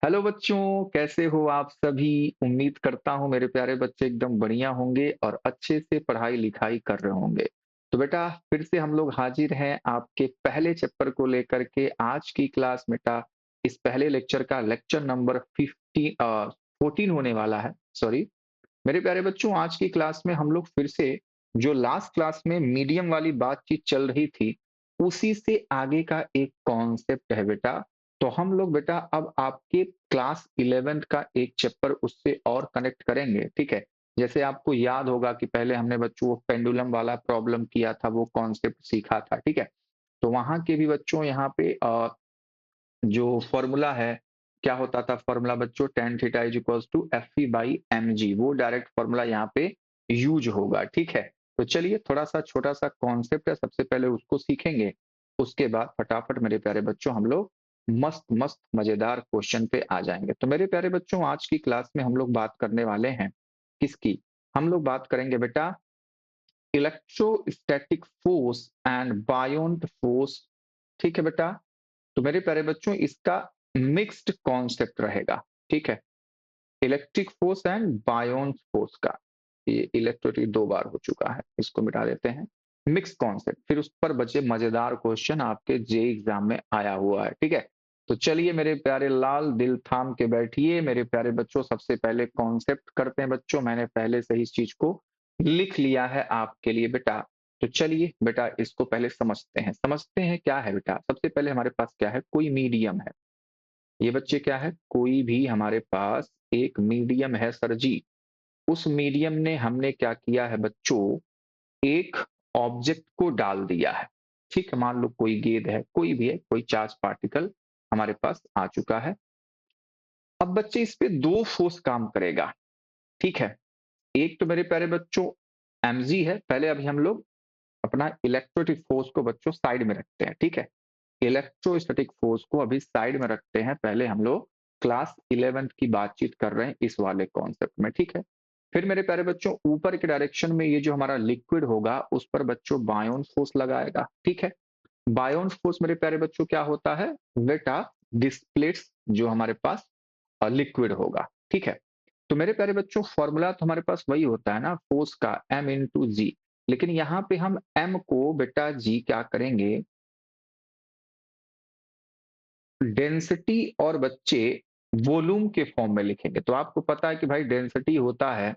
Hello बच्चों, कैसे हो आप सभी? उम्मीद करता हूँ मेरे प्यारे बच्चे एकदम बढ़िया होंगे और अच्छे से पढ़ाई लिखाई कर रहे होंगे। तो बेटा फिर से हम लोग हाजिर हैं आपके पहले चैप्टर को लेकर के। आज की क्लास बेटा इस पहले लेक्चर का लेक्चर नंबर 14 होने वाला है। सॉरी मेरे प्यारे बच्चों, आज की क्लास में हम लोग फिर से जो लास्ट क्लास में मीडियम वाली बातचीत चल रही थी, उसी से आगे का एक कॉन्सेप्ट है बेटा। तो हम लोग बेटा अब आपके क्लास 11th का एक चैप्टर उससे और कनेक्ट करेंगे, ठीक है? जैसे आपको याद होगा कि पहले हमने बच्चों वो पेंडुलम वाला प्रॉब्लम किया था, वो कॉन्सेप्ट सीखा था, ठीक है? तो वहां के भी बच्चों यहाँ पे जो फॉर्मूला है, क्या होता था फॉर्मूला बच्चों? tan theta is equals to F by M G, वो डायरेक्ट फॉर्मूला यहाँ पे यूज होगा, ठीक है? तो चलिए थोड़ा सा छोटा सा कॉन्सेप्ट है, सबसे पहले उसको सीखेंगे। उसके बाद फटाफट मेरे प्यारे बच्चों हम लोग मस्त मस्त मजेदार क्वेश्चन पे आ जाएंगे। तो मेरे प्यारे बच्चों आज की क्लास में हम लोग बात करने वाले हैं किसकी? हम लोग बात करेंगे बेटा इलेक्ट्रोस्टैटिक फोर्स एंड बायोन्ट फोर्स, ठीक है बेटा? तो मेरे प्यारे बच्चों इसका मिक्स्ड कॉन्सेप्ट रहेगा, ठीक है? इलेक्ट्रिक फोर्स एंड बायोन फोर्स का, ये इलेक्ट्रिक दो बार हो चुका है, इसको मिटा देते हैं। मिक्स कॉन्सेप्ट, फिर उस पर बचे मजेदार क्वेश्चन आपके जे एग्जाम में आया हुआ है, ठीक है? तो चलिए मेरे प्यारे लाल दिल थाम के बैठिए मेरे प्यारे बच्चों। सबसे पहले कॉन्सेप्ट करते हैं बच्चों, मैंने पहले से ही इस चीज को लिख लिया है आपके लिए बेटा। तो चलिए बेटा इसको पहले समझते हैं क्या है बेटा। सबसे पहले हमारे पास क्या है? कोई मीडियम है। ये बच्चे क्या है? कोई भी हमारे पास एक मीडियम है सर जी। उस मीडियम ने हमने क्या किया है बच्चों? एक ऑब्जेक्ट को डाल दिया है, ठीक है? मान लो कोई गेंद है, कोई भी है, कोई चार्ज पार्टिकल हमारे पास आ चुका है। अब बच्चे इस पे दो फोर्स काम करेगा, ठीक है? एक तो मेरे प्यारे बच्चों mg है। पहले अभी हम लोग अपना इलेक्ट्रोस्टैटिक फोर्स को बच्चों साइड में रखते हैं, ठीक है? इलेक्ट्रोस्टैटिक फोर्स को अभी साइड में रखते हैं, पहले हम लोग क्लास 11th की बातचीत कर रहे हैं इस वाले कॉन्सेप्ट में, ठीक है? फिर मेरे प्यारे बच्चों ऊपर के डायरेक्शन में ये जो हमारा लिक्विड होगा उस पर बच्चों बायोन फोर्स लगाएगा, ठीक है? बायोन फोर्स मेरे प्यारे बच्चों क्या होता है बेटा? डिस्प्लेस जो हमारे पास लिक्विड होगा, ठीक है? तो मेरे प्यारे बच्चों फॉर्मूला तो हमारे पास वही होता है ना, फोर्स का m इंटू जी। लेकिन यहाँ पे हम m को बेटा जी क्या करेंगे? डेंसिटी और बच्चे वॉल्यूम के फॉर्म में लिखेंगे। तो आपको पता है कि भाई डेंसिटी होता है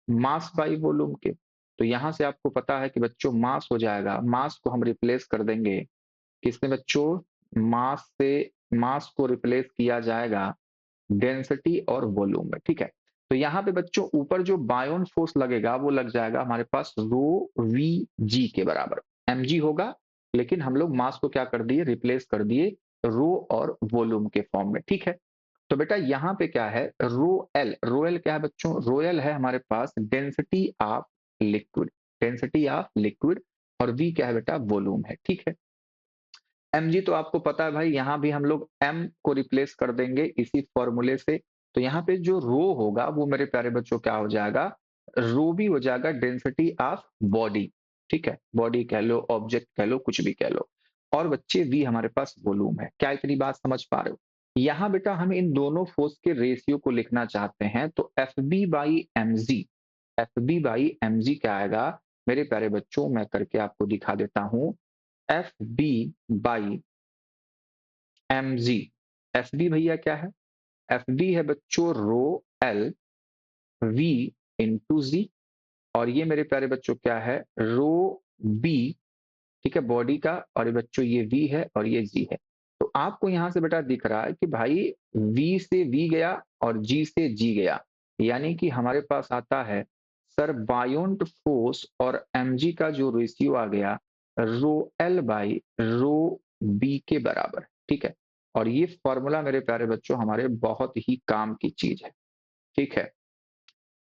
मास बाई वॉल्यूम के। तो यहां से आपको पता है कि बच्चों मास हो जाएगा, मास को हम रिप्लेस कर देंगे किसने बच्चों? मास से मास को रिप्लेस किया जाएगा डेंसिटी और वॉल्यूम में, ठीक है? तो यहाँ पे बच्चों ऊपर जो बायोन फोर्स लगेगा वो लग जाएगा हमारे पास रो वी जी के बराबर। एम जी होगा, लेकिन हम लोग मास को क्या कर दिए? रिप्लेस कर दिए रो और वॉल्यूम के फॉर्म में, ठीक है? तो बेटा यहाँ पे क्या है? रो एल क्या है बच्चों? रोयल है हमारे पास density of liquid, density of liquid. और वी क्या है बेटा? वॉल्यूम है, ठीक है? mg तो आपको पता है भाई, यहाँ भी हम लोग m को रिप्लेस कर देंगे इसी फॉर्मूले से। तो यहाँ पे जो रो होगा वो मेरे प्यारे बच्चों क्या हो जाएगा? रो भी हो जाएगा डेंसिटी ऑफ बॉडी, ठीक है? बॉडी कह लो, ऑब्जेक्ट कह लो, कुछ भी कह लो। और बच्चे v हमारे पास वॉल्यूम है। क्या इतनी बात समझ पा रहे हो? यहाँ बेटा हम इन दोनों फोर्स के रेशियो को लिखना चाहते हैं, तो F B by M G, F B by M G क्या आएगा मेरे प्यारे बच्चों? मैं करके आपको दिखा देता हूं। F B by M G, F B भैया क्या है? एफ बी है बच्चों rho L V into G. और ये मेरे प्यारे बच्चों क्या है? रो बी, ठीक है? बॉडी का। और ये बच्चों ये वी है और ये जी है। तो आपको यहां से बेटा दिख रहा है कि भाई वी से वी गया और जी से जी गया, यानी कि हमारे पास आता है सर बायोन्ट फोर्स और mg का जो रेशियो आ गया rho L by rho B के बराबर, ठीक है? और ये फॉर्मूला मेरे प्यारे बच्चों हमारे बहुत ही काम की चीज है, ठीक है?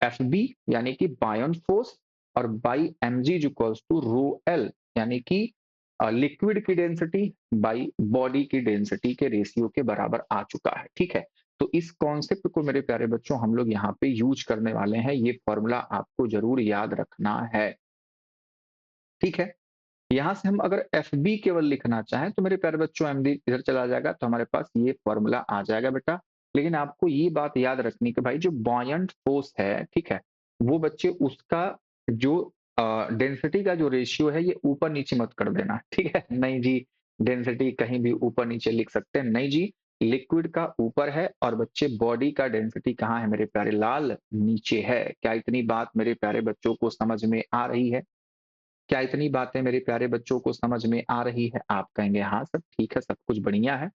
एफ बी यानी कि बायोन फोर्स और by M G equals to rho L, यानी कि लिक्विड की डेंसिटी बाई बॉडी की डेंसिटी के रेशियो के बराबर आ चुका है, ठीक है? तो इस कॉन्सेप्ट को मेरे प्यारे बच्चों हम लोग यहाँ पे यूज करने वाले हैं। ये फॉर्मूला आपको जरूर याद रखना है, ठीक है? यहाँ से हम अगर एफ बी केवल लिखना चाहें तो मेरे प्यारे बच्चों एम डी इधर चला जाएगा, तो हमारे पास ये फॉर्मूला आ जाएगा बेटा। लेकिन आपको ये बात याद रखनी कि भाई जो बॉयंट फोर्स है, ठीक है? वो बच्चे उसका जो डेंसिटी का जो रेशियो है ये ऊपर-नीचे मत कर देना, ठीक है? नहीं जी, डेंसिटी कहीं भी ऊपर-नीचे लिख सकते हैं, नहीं जी, लिक्विड का ऊपर है और बच्चे बॉडी का डेंसिटी कहाँ है मेरे प्यारे लाल? नीचे है। क्या इतनी बात मेरे प्यारे बच्चों को समझ में आ रही है? क्या इतनी बातें मेरे प्यारे बच्चों को समझ में आ रही है? आप कहेंगे हाँ सर, ठीक है, सब कुछ बढ़िया है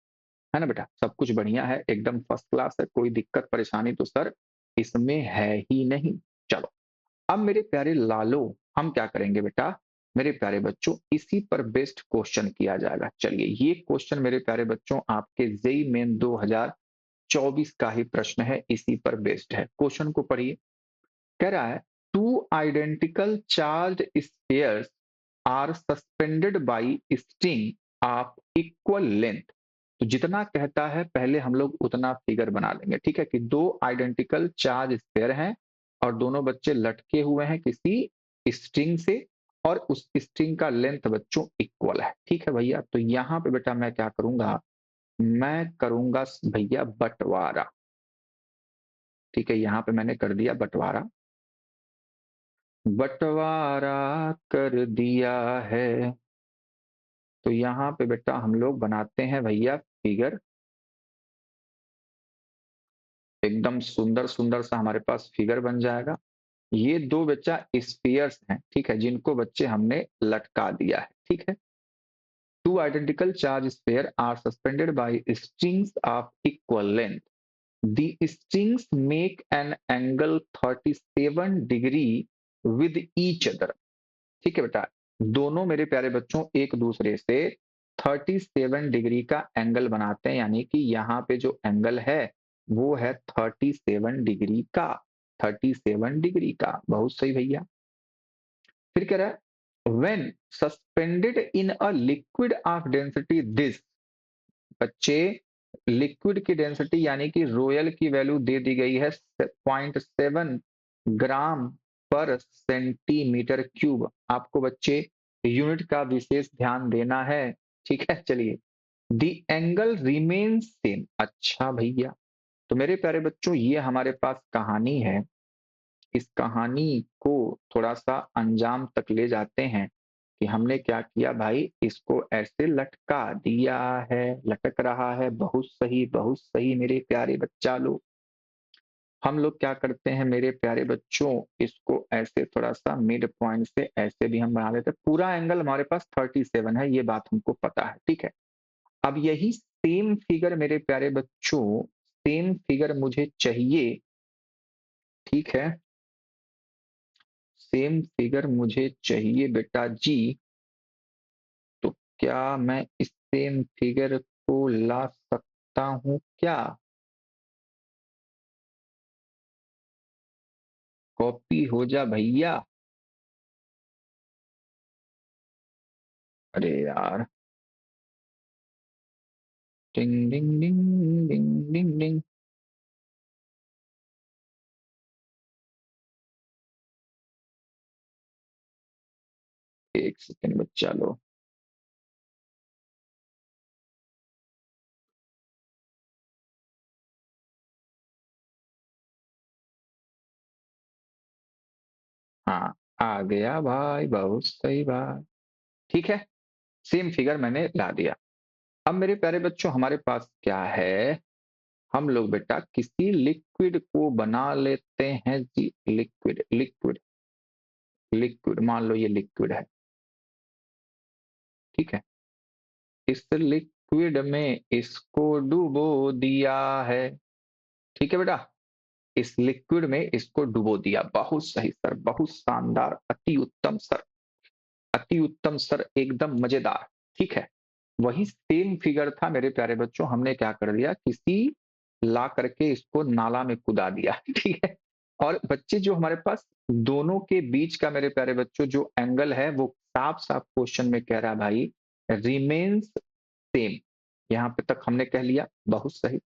ना बेटा? सब कुछ बढ़िया है, एकदम फर्स्ट क्लास है, कोई दिक्कत परेशानी तो सर इसमें है ही नहीं। चलो, अब मेरे प्यारे लालो, हम क्या करेंगे बेटा? मेरे प्यारे बच्चों, इसी पर बेस्ड क्वेश्चन किया जाएगा। चलिए, ये क्वेश्चन मेरे प्यारे बच्चों आपके जेईई मेन 2024 का ही प्रश्न है, इसी पर बेस्ड है। क्वेश्चन को पढ़िए, कह रहा है, two identical charged spheres are suspended by string of equal length. तो जितना कहता है पहले हम लोग उतना फिगर बना लेंगे, ठीक है? कि दो आइडेंटिकल चार्ज स्फीयर हैं और दोनों बच्चे लटके हुए हैं किसी स्ट्रिंग से और उस स्ट्रिंग का लेंथ बच्चों इक्वल है, ठीक है भैया? तो यहाँ पे बेटा मैं क्या करूंगा? मैं करूंगा भैया बंटवारा, ठीक है? यहाँ पे मैंने कर दिया बंटवारा, बंटवारा कर दिया है। तो यहाँ पे बेटा हम लोग बनाते हैं भैया फिगर, एकदम सुंदर सुंदर सा हमारे पास फिगर बन जाएगा। ये दो बच्चा स्फीयर्स हैं, ठीक है? जिनको बच्चे हमने लटका दिया है, ठीक है? Two identical charge sphere are suspended by strings of equal length. The strings make an angle 37 degree with each other। ठीक है बेटा, दोनों मेरे प्यारे बच्चों एक दूसरे से 37 डिग्री का एंगल बनाते हैं, यानी कि यहाँ पे जो एंगल है वो है 37 डिग्री का, 37 डिग्री का। बहुत सही भैया। फिर कह रहा है, when suspended in a liquid of density this. बच्चे, लिक्विड की डेंसिटी यानी कि रोयल की वैल्यू दे दी गई है 0.7 ग्राम पर सेंटीमीटर क्यूब। आपको बच्चे यूनिट का विशेष ध्यान देना है, ठीक है? चलिए, द एंगल रिमेन्स सेम। अच्छा भैया, तो मेरे प्यारे बच्चों ये हमारे पास कहानी है, इस कहानी को थोड़ा सा अंजाम तक ले जाते हैं कि हमने क्या किया भाई, इसको ऐसे लटका दिया है, लटक रहा है। बहुत सही मेरे प्यारे बच्चा लोग। हम लोग क्या करते हैं मेरे प्यारे बच्चों, इसको ऐसे थोड़ा सा मिड पॉइंट से ऐसे भी हम बना देते हैं। पूरा एंगल हमारे पास 37 है, ये बात हमको पता है, ठीक है? अब यही सेम फिगर मेरे प्यारे बच्चों, सेम फिगर मुझे चाहिए, ठीक है? सेम फिगर मुझे चाहिए बेटा जी। तो क्या मैं इस सेम फिगर को ला सकता हूँ क्या? कॉपी हो जा भैया। अरे यार, डिंग डिंग डिंग डिंग डिंग डिंग। एक सेकंड बच्चा लो। हाँ, आ गया भाई, बहुत सही बात। ठीक है, सेम फिगर मैंने ला दिया। अब मेरे प्यारे बच्चों हमारे पास क्या है? हम लोग बेटा किसी लिक्विड को बना लेते हैं जी। लिक्विड लिक्विड लिक्विड, मान लो ये लिक्विड है, ठीक है? इस लिक्विड में इसको डुबो दिया है, ठीक है बेटा? इस लिक्विड में इसको डुबो दिया। बहुत सही सर, बहुत शानदार, अति उत्तम सर, अति उत्तम सर, एकदम मजेदार। ठीक है, वही सेम फिगर था मेरे प्यारे बच्चों, हमने क्या कर दिया, किसी ला करके इसको नाला में कूदा दिया। ठीक है, और बच्चे जो हमारे पास दोनों के बीच का मेरे प्यारे बच्चों जो एंगल है वो साफ साफ क्वेश्चन में कह रहा है भाई रिमेन्स सेम। यहाँ पे तक हमने कह लिया, बहुत सही।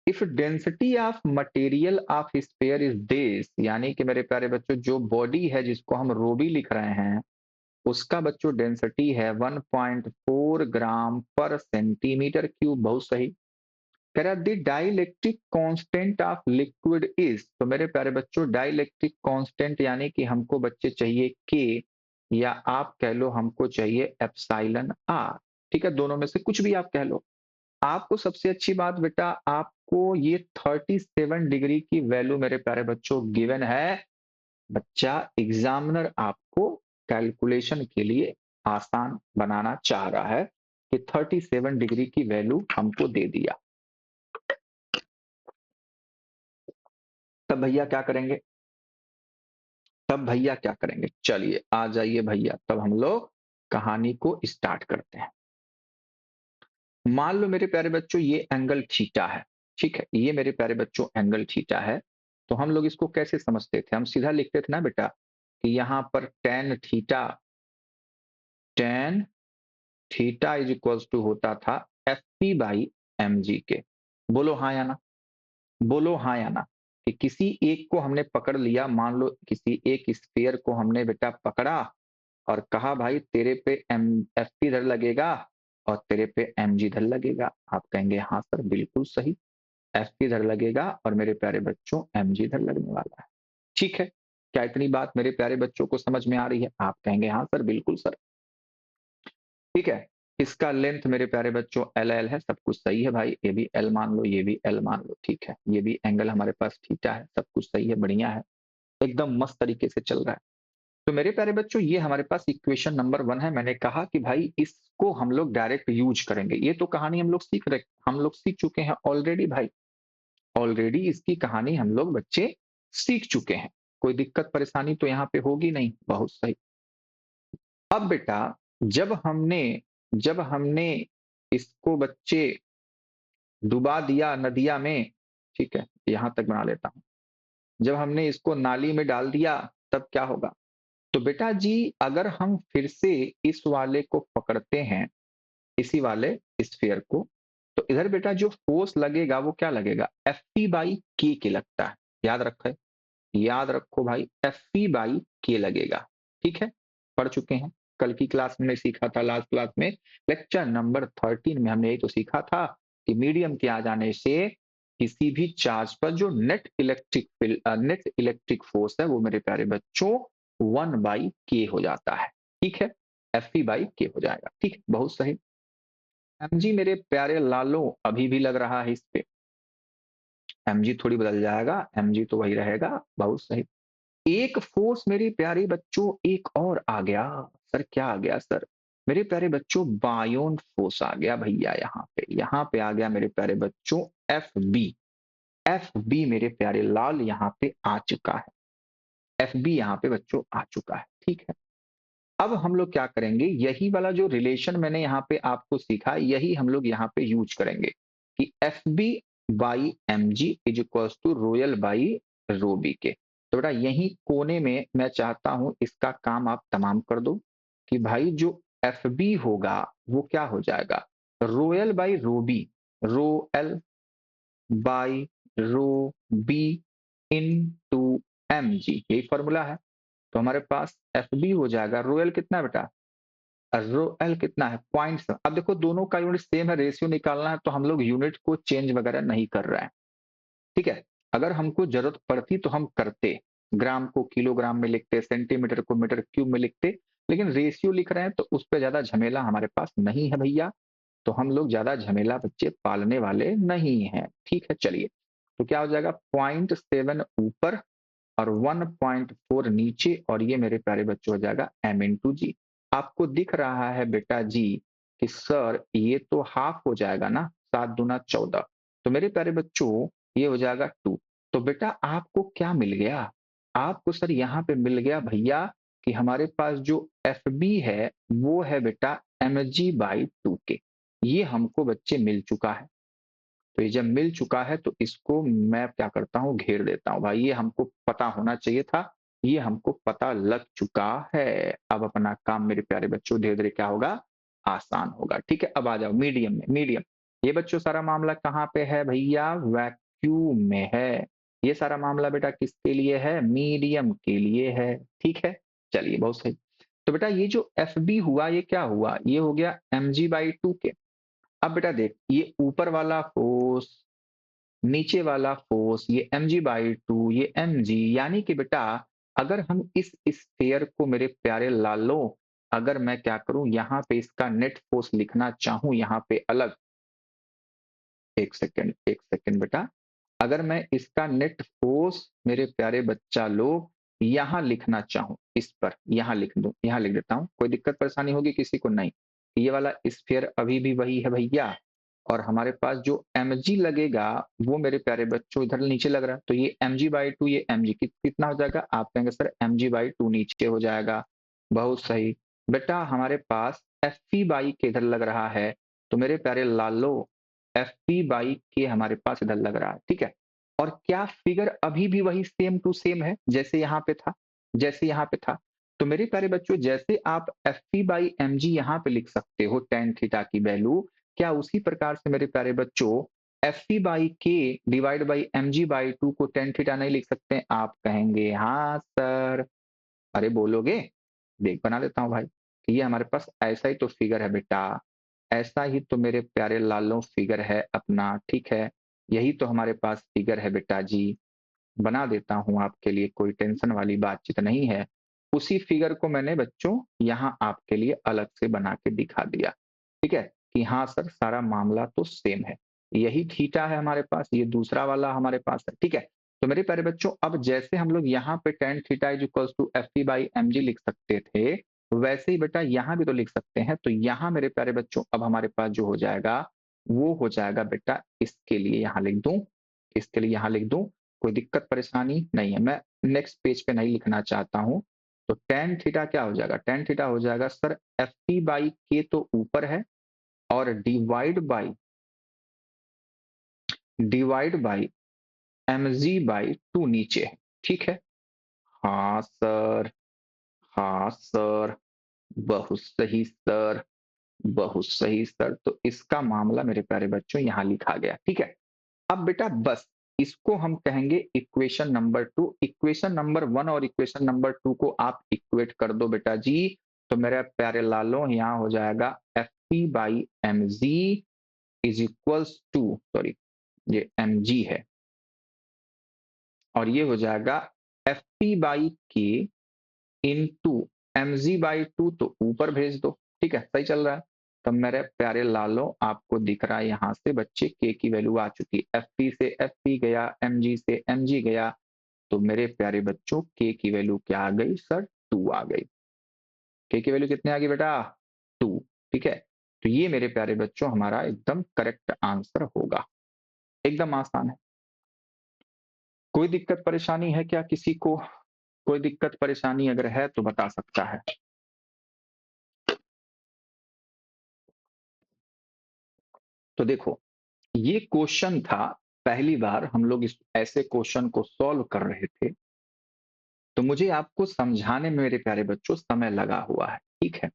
If density of material of sphere is this, यानी कि मेरे प्यारे बच्चों जो बॉडी है जिसको हम रोबी लिख रहे हैं उसका बच्चों डेंसिटी है 1.4 ग्राम पर सेंटीमीटर क्यूब। बहुत सही। कह रहा the dielectric constant of liquid is, तो मेरे प्यारे बच्चों डाइलेक्ट्रिक कांस्टेंट यानी कि हमको बच्चे चाहिए के, या आप कह लो हमको चाहिए एप्सिलॉन आर। ठीक है, दोनों में से कुछ भी आप कह लो। आपको सबसे अच्छी बात बेटा, आपको ये 37 डिग्री की वैल्यू मेरे प्यारे बच्चों गिवन है। बच्चा एग्जामिनर आपको कैलकुलेशन के लिए आसान बनाना चाह रहा है कि 37 डिग्री की वैल्यू हमको दे दिया। तब भैया क्या करेंगे? तब भैया क्या करेंगे? चलिए आ जाइए भैया, तब हम लोग कहानी को स्टार्ट करते हैं। मान लो मेरे प्यारे बच्चों ये एंगल थीटा है। ठीक है, ये मेरे प्यारे बच्चों एंगल थीटा है। तो हम लोग इसको कैसे समझते थे? हम सीधा लिखते थे ना बेटा कि यहाँ पर tan theta is equals to होता था F P by M G के। बोलो हाँ या ना, बोलो हाँ या ना। कि किसी एक को हमने पकड़ लिया, मान लो किसी एक स्फीयर को हमने बेटा पकड़ा और कहा भाई तेरे पे एम एफ पी इधर लगेगा और तेरे पे एम जी इधर लगेगा। आप कहेंगे हाँ सर बिल्कुल सही, एफ पी इधर लगेगा और मेरे प्यारे बच्चों एम जी इधर लगने वाला है। ठीक है, क्या इतनी बात मेरे प्यारे बच्चों को समझ में आ रही है? आप कहेंगे हाँ सर बिल्कुल सर। ठीक है, इसका लेंथ मेरे प्यारे बच्चों एल एल है, सब कुछ सही है भाई। ये भी एल मान लो, ये भी एल मान लो। ठीक है, ये भी एंगल हमारे पास थीटा है, सब कुछ सही है, बढ़िया है, एकदम मस्त तरीके से चल रहा है। तो मेरे प्यारे बच्चों ये हमारे पास इक्वेशन नंबर 1 है। मैंने कहा कि भाई इसको हम लोग डायरेक्ट यूज करेंगे। ये तो कहानी हम लोग सीख चुके हैं ऑलरेडी भाई। ऑलरेडी इसकी कहानी हम लोग बच्चे सीख चुके हैं। कोई दिक्कत परेशानी तो यहाँ पे होगी नहीं, बहुत सही। अब बेटा जब हमने इसको बच्चे डुबा दिया नदिया में, ठीक है यहां तक बना लेता हूं, जब हमने इसको नाली में डाल दिया तब क्या होगा? तो बेटा जी अगर हम फिर से इस वाले को पकड़ते हैं, इसी वाले स्फीयर को, तो इधर बेटा जो फोर्स लगेगा वो क्या लगेगा? एफ पी बाई के के लगता है। याद रखे, याद रखो भाई, एफ पी बाई के लगेगा। ठीक है, पढ़ चुके हैं, कल की क्लास में सीखा था, लास्ट क्लास में लेक्चर नंबर 13 में हमने यही तो सीखा था कि मीडियम के आ जाने से किसी भी चार्ज पर जो नेट इलेक्ट्रिक फोर्स है वो मेरे प्यारे बच्चों 1/k हो जाता है। ठीक है, एफ पी बाई के हो जाएगा। ठीक है, बहुत सही। एम जी मेरे प्यारे लालो अभी भी लग रहा है इस पे, एम जी थोड़ी बदल जाएगा, एम जी तो वही रहेगा। बहुत सही। एक फोर्स मेरे प्यारे बच्चों एक और आ गया। सर क्या आ गया सर? मेरे प्यारे बच्चों बायोन फोर्स आ गया भैया। यहाँ पे आ गया मेरे प्यारे बच्चों एफ बी। एफ बी मेरे प्यारे लाल यहाँ पे आ चुका है। एफ बी यहाँ पे बच्चों आ चुका है। ठीक है, अब हम लोग क्या करेंगे, यही वाला जो रिलेशन मैंने यहाँ पे आपको सीखा यही हम लोग यहाँ पे यूज करेंगे कि F B by M G is equal to rho L by rho B के। तो बेटा यही कोने में मैं चाहता हूं इसका काम आप तमाम कर दो कि भाई जो एफ बी होगा वो क्या हो जाएगा? Rho L by rho B, rho L by rho B into M G, यही फॉर्मूला है। तो हमारे पास एफ बी हो जाएगा, रोयल कितना है बेटा? रोएल कितना है? 0.7। अब देखो दोनों का यूनिट सेम है, रेशियो निकालना है तो हम लोग यूनिट को चेंज वगैरह नहीं कर रहे हैं। ठीक है, अगर हमको जरूरत पड़ती तो हम करते, ग्राम को किलोग्राम में लिखते, सेंटीमीटर को मीटर क्यूब में लिखते, लेकिन रेशियो लिख रहे हैं तो उस पर ज्यादा झमेला हमारे पास नहीं है भैया। तो हम लोग ज्यादा झमेला बच्चे पालने वाले नहीं हैं। ठीक है, चलिए तो क्या हो जाएगा? 0.7 ऊपर और 1.4 नीचे, और ये मेरे प्यारे बच्चों हो जाएगा एम इन टू जी। आपको दिख रहा है बेटा जी कि सर ये तो हाफ हो जाएगा ना, 7 दूना 14। तो मेरे प्यारे बच्चों ये हो जाएगा 2। तो बेटा आपको क्या मिल गया? आपको सर यहाँ पे मिल गया भैया कि हमारे पास जो एफ बी है वो है बेटा एम जी बाई 2 के। ये हमको बच्चे मिल चुका है। तो ये जब मिल चुका है तो इसको मैं क्या करता हूँ, घेर देता हूँ। भाई ये हमको पता होना चाहिए था, ये हमको पता लग चुका है। अब अपना काम मेरे प्यारे बच्चों धीरे धीरे क्या होगा, आसान होगा। ठीक है, अब आ जाओ मीडियम में। मीडियम, ये बच्चों सारा मामला कहाँ पे है भैया? वैक्यूम में है। ये सारा मामला बेटा किसके लिए है? मीडियम के लिए है। ठीक है, चलिए बहुत सही। तो बेटा ये जो एफ बी हुआ ये क्या हुआ? ये हो गया एम जी बाई 2 के। अब बेटा देख, ये ऊपर वाला फोर्स, नीचे वाला फोर्स, ये mg/2, ये mg, यानी कि बेटा अगर हम इस स्फीयर को मेरे प्यारे लालों, अगर मैं क्या करूं यहाँ पे इसका नेट फोर्स लिखना चाहूं यहाँ पे अलग, एक सेकेंड बेटा, अगर मैं इसका नेट फोर्स मेरे प्यारे बच्चा लोग यहां लिखना चाहूं, इस पर यहां लिख दूं, यहां लिख देता हूं, कोई दिक्कत परेशानी होगी किसी को? नहीं। ये वाला स्फीयर अभी भी वही है भैया, और हमारे पास जो mg लगेगा वो मेरे प्यारे बच्चों इधर नीचे लग रहा है, तो ये mg/2, ये mg कितना हो जाएगा? आप कहेंगे सर mg/2 नीचे हो जाएगा। बहुत सही बेटा, हमारे पास fp/k इधर लग रहा है, तो मेरे प्यारे लालो fp/k हमारे पास इधर लग रहा है, ठीक है। और क्या फिगर अभी भी वही सेम टू सेम है जैसे यहाँ पे था, जैसे यहाँ पे था? तो मेरे प्यारे बच्चों, जैसे आप fp/mg यहाँ पे लिख सकते हो tan थीटा की वैल्यू, क्या उसी प्रकार से मेरे प्यारे बच्चों fp/k डिवाइड बाई mg/2 को tan थीटा नहीं लिख सकते? आप कहेंगे हाँ सर। अरे बोलोगे? देख बना देता हूँ भाई, कि ये हमारे पास ऐसा ही तो फिगर है बेटा, ऐसा ही तो मेरे प्यारे लालों फिगर है अपना, ठीक है। यही तो हमारे पास फिगर है बेटा जी, बना देता हूँ आपके लिए, कोई टेंशन वाली बातचीत नहीं है। उसी फिगर को मैंने बच्चों यहाँ आपके लिए अलग से बना के दिखा दिया, ठीक है, कि हाँ सर सारा मामला तो सेम है। यही थीटा है हमारे पास, ये दूसरा वाला हमारे पास है, ठीक है। तो मेरे प्यारे बच्चों, अब जैसे हम लोग यहाँ पे tan theta is equals to fp/mg लिख सकते थे, वैसे ही बेटा यहाँ भी तो लिख सकते हैं। तो यहाँ मेरे प्यारे बच्चों अब हमारे पास जो हो जाएगा वो हो जाएगा बेटा, इसके लिए यहाँ लिख दूं, इसके लिए यहाँ लिख दूं, कोई दिक्कत परेशानी नहीं है। मैं नेक्स्ट पेज पे नहीं लिखना चाहता हूं। तो tan थीटा क्या हो जाएगा? tan थीटा हो जाएगा सर fp/k तो ऊपर है, और डिवाइड बाई mg/2 नीचे है, ठीक है। हाँ सर, हाँ सर, बहुत सही सर, बहुत सही सर। तो इसका मामला मेरे प्यारे बच्चों यहाँ लिखा गया, ठीक है। अब बेटा बस इसको हम कहेंगे इक्वेशन नंबर 2। इक्वेशन नंबर 1 और इक्वेशन नंबर 2 को आप इक्वेट कर दो बेटा जी, तो मेरे प्यारे लालों यहाँ हो जाएगा fp/mg is equals to, sorry ये mg है, और ये हो जाएगा fp/k इंटू mg/2, तो ऊपर भेज दो, ठीक है, सही चल रहा है। तब मेरे प्यारे लालों आपको दिख रहा है यहाँ से बच्चे k की वैल्यू आ चुकी है, fp से fp गया, mg से mg गया, तो मेरे प्यारे बच्चों k की वैल्यू क्या आ गई सर? 2 आ गई। k की वैल्यू कितने आ गई बेटा? 2, ठीक है। तो ये मेरे प्यारे बच्चों हमारा एकदम करेक्ट आंसर होगा, एकदम आसान है। कोई दिक्कत परेशानी है क्या किसी को? कोई दिक्कत परेशानी अगर है तो बता सकता है। तो देखो, ये क्वेश्चन था, पहली बार हम लोग इस ऐसे क्वेश्चन को सॉल्व कर रहे थे, तो मुझे आपको समझाने में मेरे प्यारे बच्चों समय लगा हुआ है, ठीक है।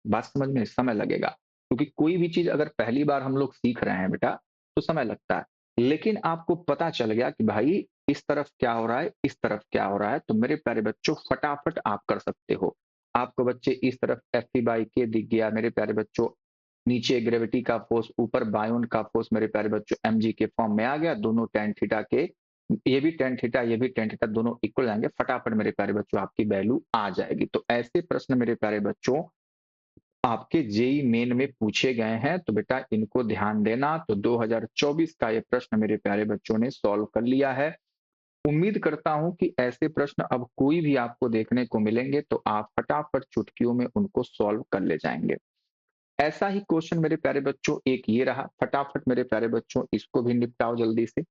बात समझ में समय लगेगा, क्योंकि कोई भी चीज अगर पहली बार हम लोग सीख रहे हैं बेटा तो समय लगता है। लेकिन आपको पता चल गया कि भाई इस तरफ क्या हो रहा है, इस तरफ क्या हो रहा है, तो मेरे प्यारे बच्चों फटाफट आप कर सकते हो। आपको बच्चे इस तरफ fp/k दिख गया मेरे प्यारे बच्चों, नीचे ग्रेविटी का फोर्स, ऊपर बायोन का फोर्स मेरे प्यारे बच्चों mg के फॉर्म में आ गया, दोनों tan थीटा के, ये भी tan थीटा ये भी tan थीटा दोनों इक्वल आएंगे, फटाफट मेरे प्यारे बच्चों आपकी वैल्यू आ जाएगी। तो ऐसे प्रश्न मेरे प्यारे बच्चों आपके जेई मेन में पूछे गए हैं, तो बेटा इनको ध्यान देना। तो 2024 का ये प्रश्न मेरे प्यारे बच्चों ने सॉल्व कर लिया है। उम्मीद करता हूं कि ऐसे प्रश्न अब कोई भी आपको देखने को मिलेंगे तो आप फटाफट चुटकियों में उनको सॉल्व कर ले जाएंगे। ऐसा ही क्वेश्चन मेरे प्यारे बच्चों एक ये रहा, फटाफट मेरे प्यारे बच्चों इसको भी निपटाओ, जल्दी से,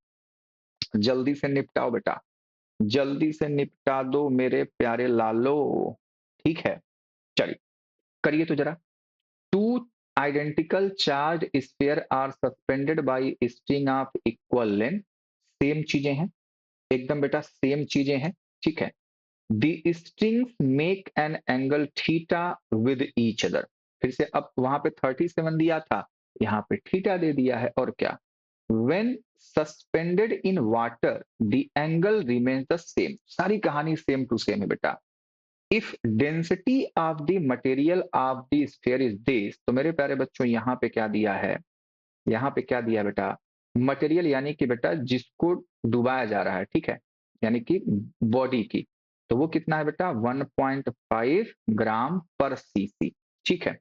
जल्दी से निपटाओ बेटा, जल्दी से निपटा दो मेरे प्यारे लालो, ठीक है। चलिए करिए तो जरा। Two identical charged sphere are suspended by string of equal length। Same चीजें हैं, एकदम बेटा सेम चीजें हैं, ठीक है। The strings make an angle theta with each other। फिर से अब वहां पे 37 दिया था, यहाँ पे थीटा दे दिया है, और क्या? When suspended in water the angle remains the same। सारी कहानी सेम टू सेम है बेटा। If density of the material of the sphere is this, तो मेरे प्यारे बच्चों यहाँ पे क्या दिया है, यहाँ पे क्या दिया बेटा, मटेरियल यानी कि बेटा जिसको डुबाया जा रहा है, ठीक है, यानी कि बॉडी की, तो वो कितना है बेटा 1.5 ग्राम पर सीसी, ठीक है।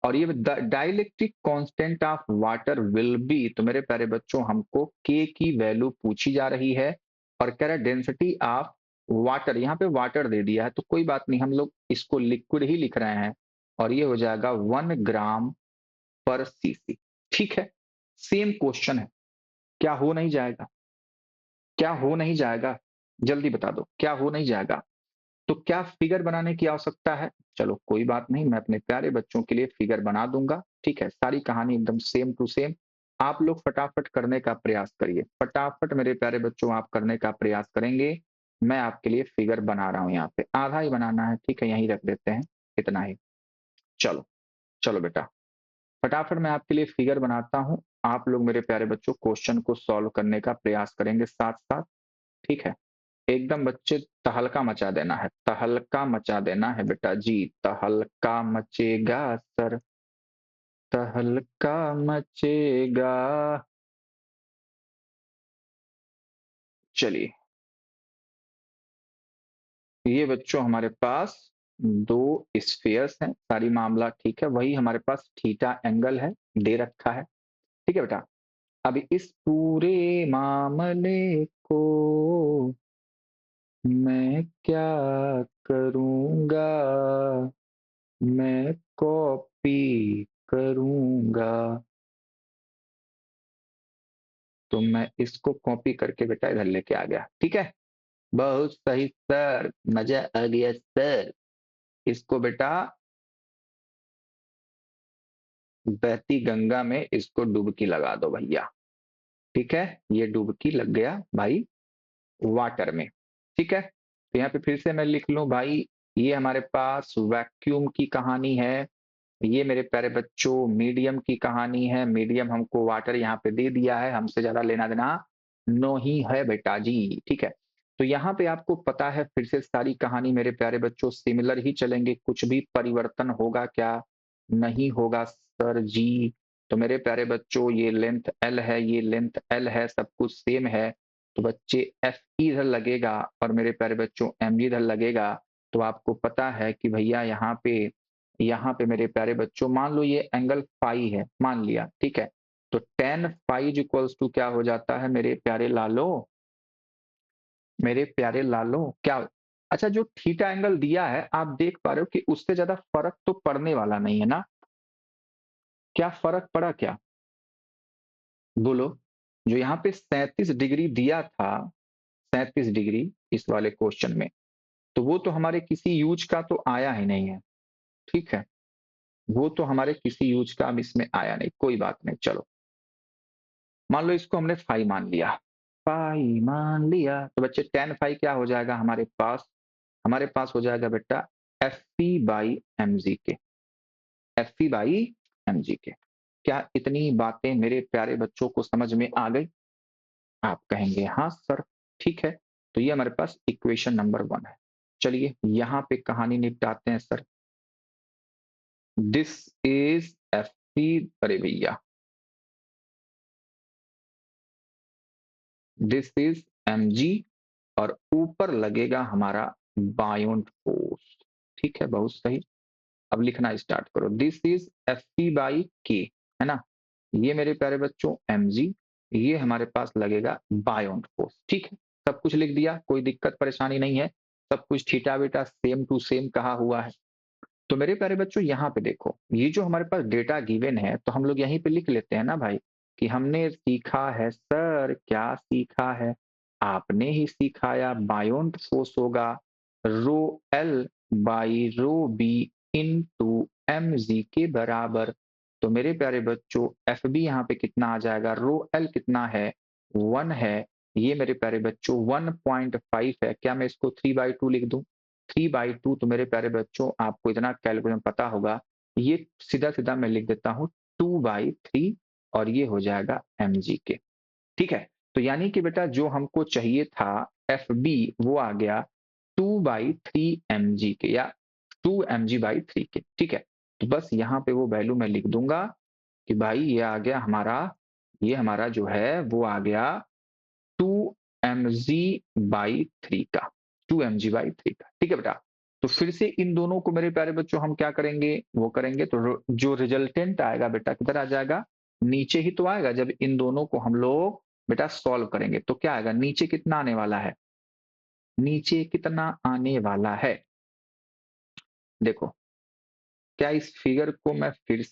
और ये dielectric constant of water will be, तो मेरे प्यारे बच्चों हमको के की वैल्यू पूछी जा रही है और कह रहा है डेंसिटी ऑफ वाटर, यहाँ पे वाटर दे दिया है तो कोई बात नहीं, हम लोग इसको लिक्विड ही लिख रहे हैं और ये हो जाएगा 1 ग्राम पर सीसी, ठीक है। सेम क्वेश्चन है, क्या हो नहीं जाएगा, क्या हो नहीं जाएगा, जल्दी बता दो क्या हो नहीं जाएगा। तो क्या फिगर बनाने की आवश्यकता है, चलो कोई बात नहीं, मैं अपने प्यारे बच्चों के लिए फिगर बना दूंगा, ठीक है। सारी कहानी एकदम सेम टू सेम, आप लोग फटाफट करने का प्रयास करिए, फटाफट मेरे प्यारे बच्चों आप करने का प्रयास करेंगे। मैं आपके लिए फिगर बना रहा हूं, यहाँ पे आधा ही बनाना है, ठीक है, यहीं रख देते हैं, इतना ही। चलो चलो बेटा, फटाफट मैं आपके लिए फिगर बनाता हूं, आप लोग मेरे प्यारे बच्चों क्वेश्चन को सॉल्व करने का प्रयास करेंगे साथ साथ, ठीक है। एकदम बच्चे तहलका मचा देना है, तहलका मचा देना है बेटा जी, तहलका मचेगा सर, तहलका मचेगा। चलिए, ये बच्चों हमारे पास दो स्फीयर्स हैं, सारी मामला ठीक है, वही हमारे पास थीटा एंगल है, दे रखा है, ठीक है बेटा। अब इस पूरे मामले को मैं क्या करूंगा, मैं कॉपी करूंगा, तो मैं इसको कॉपी करके बेटा इधर लेके आ गया, ठीक है। बहुत सही सर, मजा आ गया सर। इसको बेटा बहती गंगा में इसको डुबकी लगा दो भैया, ठीक है, ये डुबकी लग गया भाई वाटर में, ठीक है। तो यहाँ पे फिर से मैं लिख लूं भाई, ये हमारे पास वैक्यूम की कहानी है, ये मेरे प्यारे बच्चों मीडियम की कहानी है, मीडियम हमको वाटर यहाँ पे दे दिया है, हमसे ज्यादा लेना देना नो ही है बेटा जी, ठीक है। तो यहाँ पे आपको पता है फिर से सारी कहानी मेरे प्यारे बच्चों सिमिलर ही चलेंगे, कुछ भी परिवर्तन होगा क्या, नहीं होगा सर जी। तो मेरे प्यारे बच्चों ये लेंथ एल है, ये लेंथ एल है, सब कुछ सेम है, तो बच्चे एफ इधर लगेगा और मेरे प्यारे बच्चों एम जी इधर लगेगा। तो आपको पता है कि भैया यहाँ पे मेरे प्यारे बच्चों मान लो ये एंगल फाई है, मान लिया, ठीक है। तो टेन फाई इक्वल्स टू क्या हो जाता है मेरे प्यारे लालो, मेरे प्यारे लालो क्या, अच्छा जो थीटा एंगल दिया है आप देख पा रहे हो कि उससे ज्यादा फर्क तो पड़ने वाला नहीं है ना, क्या फर्क पड़ा क्या, बोलो। जो यहाँ पे 37 डिग्री दिया था, 37 डिग्री इस वाले क्वेश्चन में, तो वो तो हमारे किसी यूज का तो आया ही नहीं है, ठीक है, वो तो हमारे किसी यूज का अब इसमें आया नहीं, कोई बात नहीं। चलो मान लो इसको हमने फाई मान लिया, फाई मान लिया, तो बच्चे टेन फाई क्या हो जाएगा हमारे पास, हमारे पास हो जाएगा बेटा F P by M G K, F P by M G K. क्या इतनी बातें मेरे प्यारे बच्चों को समझ में आ गई, आप कहेंगे हाँ सर, ठीक है। तो ये हमारे पास इक्वेशन नंबर 1 है। चलिए यहाँ पे कहानी निपटाते हैं sir. This is F P, अरे भैया दिस इज एम जी और ऊपर लगेगा हमारा बायोंट फोर्स, ठीक है, बहुत सही। अब लिखना स्टार्ट करो, this is F P by के, है ना, ये मेरे प्यारे बच्चों एम जी, ये हमारे पास लगेगा बायोंट फोर्स, ठीक है। सब कुछ लिख दिया, कोई दिक्कत परेशानी नहीं है, सब कुछ थीटा बेटा सेम टू सेम कहा हुआ है। तो मेरे प्यारे बच्चों यहाँ पे देखो, ये जो हमारे पास डेटा गिवन है तो हम लोग यहीं पे लिख लेते हैं ना भाई, कि हमने सीखा है सर, क्या सीखा है, आपने ही सिखाया, बायोंट फोर्स होगा rho L by rho B into M G के बराबर। तो मेरे प्यारे बच्चों एफ बी यहाँ पे कितना आ जाएगा, रो एल कितना है 1 है, ये मेरे प्यारे बच्चों 1.5 है, क्या मैं इसको 3/2 लिख दूं, 3/2, तो मेरे प्यारे बच्चों आपको इतना कैलकुलेशन पता होगा, ये सीधा सीधा मैं लिख देता हूँ 2/3 और ये हो जाएगा एम जी के, ठीक है। तो यानी कि बेटा जो हमको चाहिए था एफ बी वो आ गया 2/3 mg के या 2 mg/3 के, ठीक है। तो बस यहाँ पे वो वैल्यू मैं लिख दूंगा कि भाई ये आ गया हमारा, ये हमारा जो है वो आ गया 2 mg/3 का, 2 mg/3 का, ठीक है बेटा। तो फिर से इन दोनों को मेरे प्यारे बच्चों हम क्या करेंगे, वो करेंगे तो जो रिजल्टेंट आएगा बेटा किधर आ जाएगा, नीचे ही तो आएगा। जब इन दोनों को हम लोग बेटा सॉल्व करेंगे तो क्या आएगा, नीचे कितना आने वाला है, नीचे कितना आने वाला है, देखो। क्या इस फिगर को मैं फिर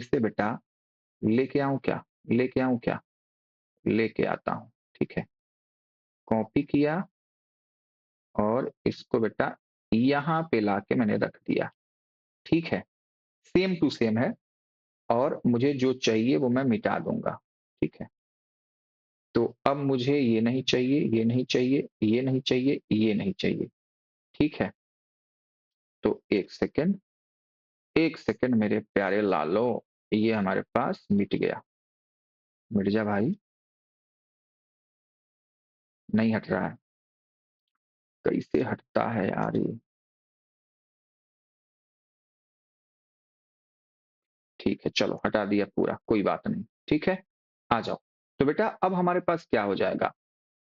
से बेटा लेके आऊं क्या, लेके आऊं क्या, लेके आता हूं, ठीक है। कॉपी किया और इसको बेटा यहां पे लाके मैंने रख दिया, ठीक है। सेम टू सेम है और मुझे जो चाहिए वो मैं मिटा दूंगा, ठीक है। तो अब मुझे ये नहीं चाहिए, ये नहीं चाहिए, ये नहीं चाहिए, ये नहीं चाहिए, ठीक है। तो एक सेकंड मेरे प्यारे लालो, ये हमारे पास मिट गया। मिट जा भाई, नहीं हट रहा है, कैसे हटता है यार ये, ठीक है चलो हटा दिया पूरा, कोई बात नहीं, ठीक है। आ जाओ। तो बेटा अब हमारे पास क्या हो जाएगा,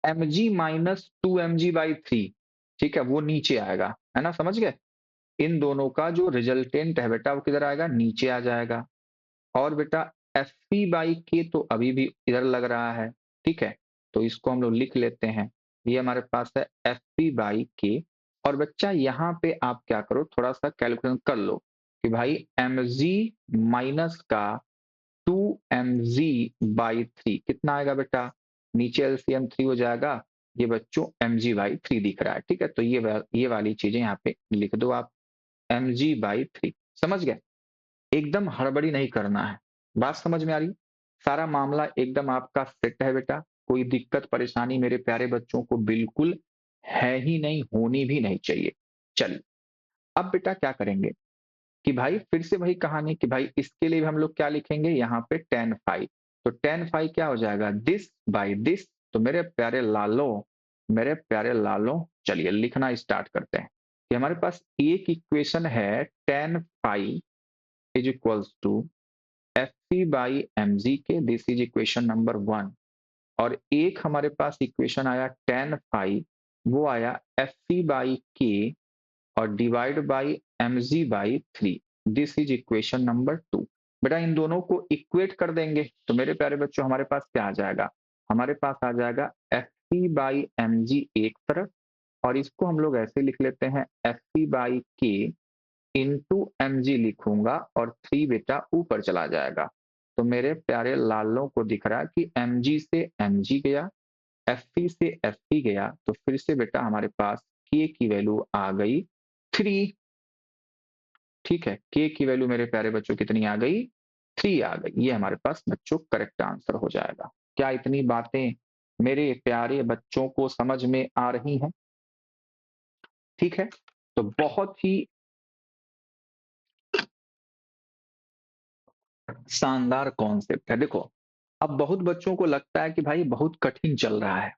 mg-2 mg/3, ठीक है, वो नीचे आएगा, है ना, समझ गए। इन दोनों का जो रिजल्टेंट है बेटा वो किधर आएगा, नीचे आ जाएगा। और बेटा Fp/k तो अभी भी इधर लग रहा है, ठीक है। तो इसको हम लोग लिख लेते हैं, ये हमारे पास है Fp/k। और बच्चा यहाँ पे आप क्या करो, थोड़ा सा कैलकुलेशन कर लो कि भाई mg माइनस का 2 mg/3 कितना आएगा बेटा, नीचे एलसीएम 3 हो जाएगा, ये बच्चों mg/3 दिख रहा है, ठीक है। तो ये वाली चीजें यहाँ पे लिख दो आप, mg/3, समझ गए। एकदम हड़बड़ी नहीं करना है, बात समझ में आ रही, सारा मामला एकदम आपका सेट है बेटा। कोई दिक्कत परेशानी मेरे प्यारे बच्चों को बिल्कुल है ही नहीं, होनी भी नहीं चाहिए। चलिए अब बेटा क्या करेंगे कि भाई फिर से वही कहानी कि भाई इसके लिए हम लोग क्या लिखेंगे, यहाँ पे tan phi। तो tan phi क्या हो जाएगा, दिस बाई दिस। तो मेरे प्यारे लालो, मेरे प्यारे लालो, चलिए लिखना स्टार्ट करते हैं कि हमारे पास एक इक्वेशन है tan phi is equals to Fp/mg के, दिस इज इक्वेशन नंबर 1। और एक हमारे पास इक्वेशन आया tan phi, वो आया Fp/k और divide by mg/3, this is equation number 2। बेटा इन दोनों को इक्वेट कर देंगे तो मेरे प्यारे बच्चों हमारे पास क्या आ जाएगा, हमारे पास आ जाएगा Fp/mg एक तरफ, और इसको हम लोग ऐसे लिख लेते हैं Fp/k इंटू mg लिखूंगा और 3 बेटा ऊपर चला जाएगा। तो मेरे प्यारे लालों को दिख रहा है कि mg से mg गया, Fp से Fp गया, तो फिर से बेटा हमारे पास k की वैल्यू आ गई 3, ठीक है। k की वैल्यू मेरे प्यारे बच्चों कितनी आ गई, 3 आ गई। ये हमारे पास बच्चों करेक्ट आंसर हो जाएगा। क्या इतनी बातें मेरे प्यारे बच्चों को समझ में आ रही हैं, ठीक है। तो बहुत ही शानदार कॉन्सेप्ट है। देखो अब बहुत बच्चों को लगता है कि भाई बहुत कठिन चल रहा है,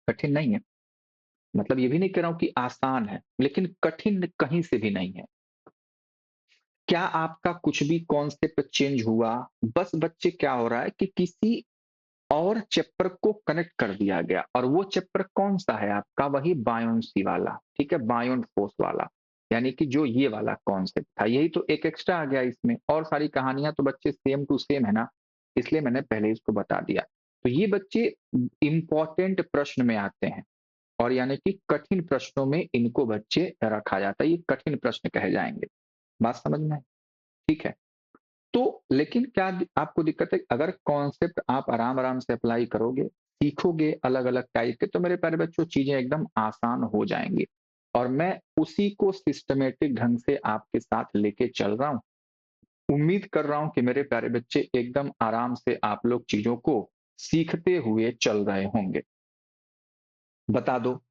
कठिन नहीं है, मतलब ये भी नहीं कह रहा हूं कि आसान है, लेकिन कठिन कहीं से भी नहीं है। क्या आपका कुछ भी कॉन्सेप्ट चेंज हुआ, बस बच्चे क्या हो रहा है कि किसी और चैप्टर को कनेक्ट कर दिया गया, और वो चैप्टर कौन सा है आपका, वही बायोन्सी वाला, ठीक है, बायोन फोर्स वाला, यानी कि जो ये वाला कॉन्सेप्ट था, यही तो एक एक्स्ट्रा आ गया इसमें। और सारी कहानियां तो बच्चे सेम टू सेम है ना, इसलिए मैंने पहले इसको बता दिया। तो ये बच्चे इंपॉर्टेंट प्रश्न में आते हैं, और यानी कि कठिन प्रश्नों में इनको बच्चे रखा जाता है, ये कठिन प्रश्न कहे जाएंगे। बात समझ में, ठीक है। तो लेकिन क्या आपको दिक्कत है, अगर कॉन्सेप्ट आप आराम आराम से अप्लाई करोगे, सीखोगे अलग अलग टाइप के, तो मेरे प्यारे बच्चों चीजें एकदम आसान हो जाएंगी। और मैं उसी को सिस्टमेटिक ढंग से आपके साथ लेके चल रहा हूं। उम्मीद कर रहा हूं कि मेरे प्यारे बच्चे एकदम आराम से आप लोग चीजों को सीखते हुए चल रहे होंगे। बता दो,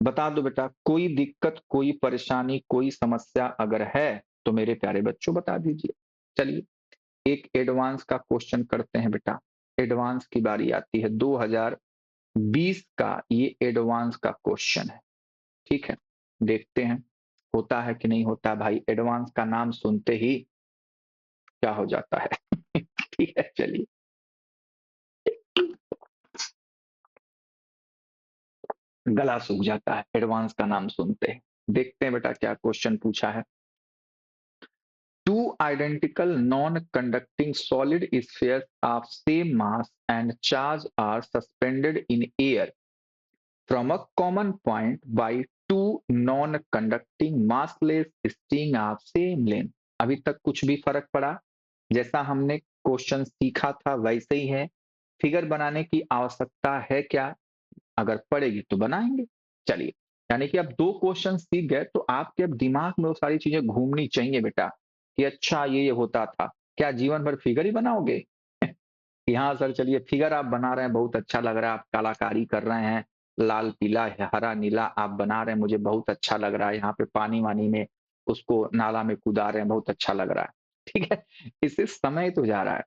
बता दो बेटा, कोई दिक्कत, कोई परेशानी, कोई समस्या अगर है तो मेरे प्यारे बच्चों बता दीजिए। चलिए एक एडवांस का क्वेश्चन करते हैं बेटा। एडवांस की बारी आती है, 2020 का ये एडवांस का क्वेश्चन है। ठीक है, देखते हैं होता है कि नहीं होता भाई। एडवांस का नाम सुनते ही क्या हो जाता है ठीक है, चलिए। गला सूख जाता है एडवांस का नाम सुनते ही। देखते हैं बेटा क्या क्वेश्चन पूछा है। Two identical non-conducting solid spheres of same mass and charge are suspended in air from a common point by two non-conducting massless string of same length। अभी तक कुछ भी फर्क पड़ा? जैसा हमने क्वेश्चन सीखा था वैसे ही है। फिगर बनाने की आवश्यकता है क्या? अगर पड़ेगी तो बनाएंगे। चलिए, यानी कि अब 2 क्वेश्चन सीख गए तो आपके अब दिमाग में वो सारी चीजें घूमनी चाहिए बेटा, कि अच्छा ये होता था। क्या जीवन भर फिगर ही बनाओगे? कि हाँ सर चलिए फिगर आप बना रहे हैं, बहुत अच्छा लग रहा है, आप कलाकारी कर रहे हैं, लाल, पीला, हरा, नीला आप बना रहे हैं, मुझे बहुत अच्छा लग रहा है, यहाँ पे पानी-वानी में उसको नाला में कूदा रहे हैं, बहुत अच्छा लग रहा है। ठीक है? इससे समय तो जा रहा है।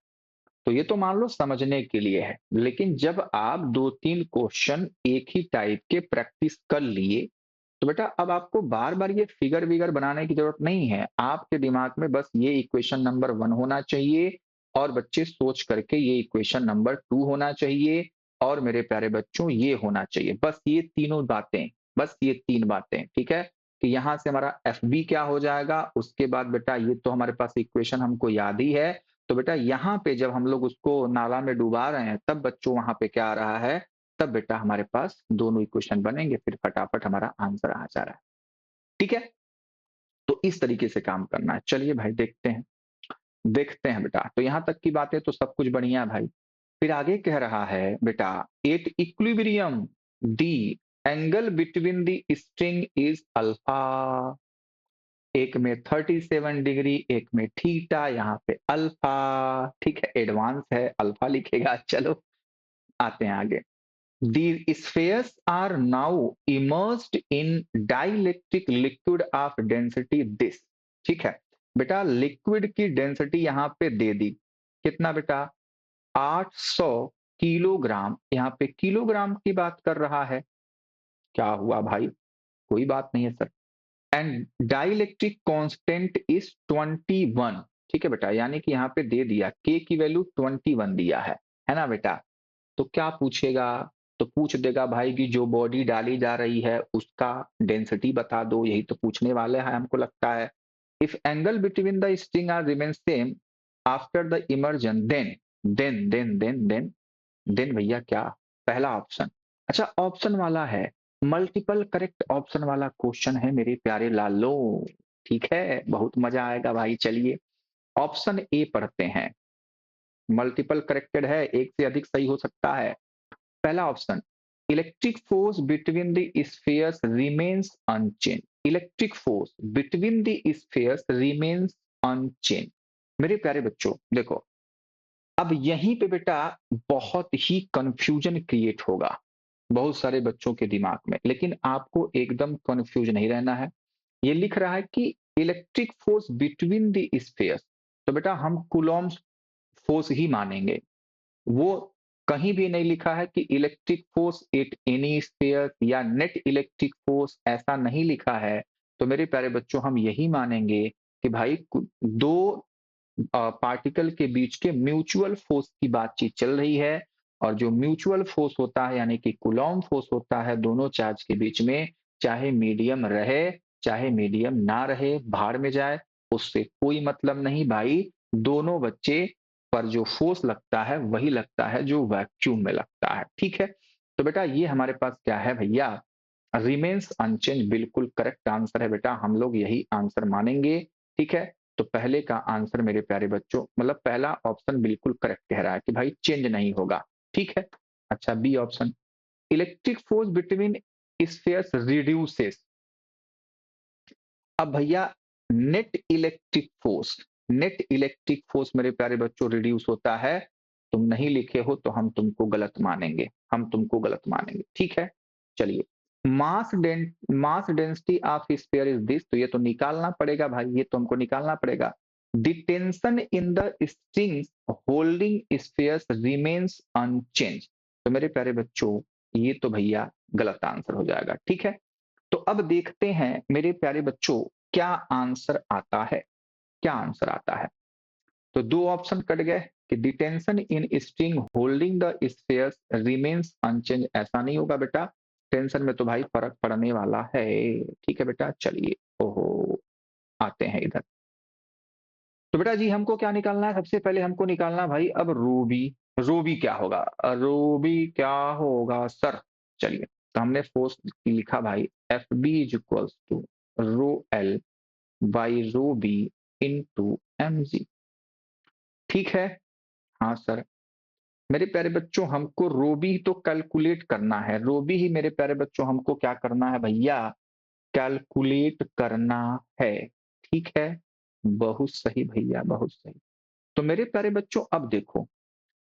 तो ये तो मान लो समझने के लिए है, लेकिन जब आप 2-3 क्वेश्चन एक ही टाइप के प्रैक्टिस कर लिए, तो बेटा अब आपको बार-बार ये फिगर-विगर बनाने की जरूरत नहीं है। आपके दिमाग में बस ये इक्वेशन नंबर 1 होना चाहिए और बच्चे सोच करके ये इक्वेशन नंबर 2 होना चाहिए और मेरे प्यारे बच्चों ये होना चाहिए। बस ये तीनों बातें, बस ये 3 बातें, ठीक है? कि यहाँ से हमारा एफबी क्या हो जाएगा, उसके बाद बेटा ये तो हमारे पास इक्वेशन हमको याद ही है, तो बेटा यहाँ पे जब हम लोग उसको नाला में डुबा रहे हैं, तब बच्चों वहाँ पे क्या आ रहा है, तब बेटा हमारे पास दोनों इक्वेशन बनेंगे, फिर फटाफट हमारा आंसर आ जा रहा है। ठीक है? तो इस तरीके से काम करना है। चलिए भाई देखते हैं बेटा। तो यहाँ तक की बातें तो सब कुछ बढ़िया है भाई। फिर आगे कह रहा है बेटा, at equilibrium the angle between the string is alpha. एक में 37 डिग्री, एक में थीटा, यहाँ पे अल्फा। ठीक है, एडवांस है, अल्फा लिखेगा। चलो आते हैं आगे। The spheres are now immersed in dielectric liquid of density this। ठीक है बेटा, लिक्विड की डेंसिटी यहाँ पे दे दी। कितना बेटा? 800 किलोग्राम। यहाँ पे किलोग्राम की बात कर रहा है। क्या हुआ भाई? कोई बात नहीं है sir. And dielectric constant is 21। ठीक है बेटा, यानी कि यहाँ पे दे दिया के की वैल्यू 21 दिया है ना बेटा? तो क्या पूछेगा? तो पूछ देगा भाई कि जो बॉडी डाली जा रही है उसका डेंसिटी बता दो, यही तो पूछने वाले हैं हमको लगता है। If angle between the string are remain same after the immersion then भैया क्या? पहला ऑप्शन। अच्छा ऑप्शन वाला है, मल्टीपल करेक्ट ऑप्शन वाला क्वेश्चन है मेरे प्यारे लालो। ठीक है, बहुत मजा आएगा भाई। चलिए ऑप्शन ए पढ़ते हैं। मल्टीपल करेक्टेड है, एक से अधिक सही हो सकता है। पहला option, electric force between the spheres remains unchanged. Electric force between the spheres remains unchanged. मेरे प्यारे बच्चों देखो, अब यहीं पे बेटा बहुत ही कंफ्यूजन क्रिएट होगा बहुत सारे बच्चों के दिमाग में, लेकिन आपको एकदम कंफ्यूज नहीं रहना है। ये लिख रहा है कि electric force between the spheres, तो बेटा हम कूलॉम्स फोर्स ही मानेंगे। वो कहीं भी नहीं लिखा है कि electric force at any sphere या नेट इलेक्ट्रिक फोर्स, ऐसा नहीं लिखा है। तो मेरे प्यारे बच्चों हम यही मानेंगे कि भाई दो पार्टिकल के बीच के म्यूचुअल फोर्स की बातचीत चल रही है और जो म्यूचुअल फोर्स होता है यानी कि कूलॉम फोर्स होता है दोनों चार्ज के बीच में, चाहे मीडियम रहे चाहे मीडियम ना रहे, भाड़ में जाए, उससे कोई मतलब नहीं भाई। दोनों बच्चे पर जो फोर्स लगता है वही लगता है जो वैक्यूम में लगता है। ठीक है, तो बेटा ये हमारे पास क्या है भैया? रिमेन्स अनचेंज बिल्कुल करेक्ट आंसर है बेटा, हम लोग यही आंसर मानेंगे। ठीक है, तो पहले का आंसर मेरे प्यारे बच्चों, मतलब पहला ऑप्शन बिल्कुल करेक्ट कह रहा है कि भाई चेंज नहीं होगा। ठीक है, अच्छा B option, electric force between spheres reduces. अब भैया नेट इलेक्ट्रिक फोर्स मेरे प्यारे बच्चों रिड्यूस होता है। तुम नहीं लिखे हो तो हम तुमको गलत मानेंगे, हम तुमको गलत मानेंगे। ठीक है, चलिए। Mass density of sphere is this, तो ये तो निकालना पड़ेगा भाई, ये तो हमको निकालना पड़ेगा। The tension in the strings holding spheres remains unchanged. तो मेरे प्यारे बच्चों ये तो भैया गलत आंसर हो जाएगा। ठीक है, तो अब देखते हैं मेरे प्यारे बच्चों क्या आंसर आता है, क्या आंसर आता है। तो 2 ऑप्शन कट गए कि the tension in string holding the spheres remains unchanged, ऐसा नहीं होगा बेटा, टेंशन में तो भाई फर्क पड़ने वाला है। ठीक है बेटा, चलिए ओहो आते हैं इधर। तो बेटा जी हमको क्या निकालना है, सबसे पहले हमको निकालना है भाई अब रूबी। रूबी क्या होगा, रूबी क्या होगा सर। चलिए तो हमने फोर्स लिखा भाई F B is equals to rho L by rho B into M G. ठीक है, हाँ सर। मेरे प्यारे बच्चों हमको रोबी तो कैलकुलेट करना है, रोबी ही मेरे प्यारे बच्चों हमको क्या करना है भैया, कैलकुलेट करना है। ठीक है, बहुत सही भैया, बहुत सही। तो मेरे प्यारे बच्चों अब देखो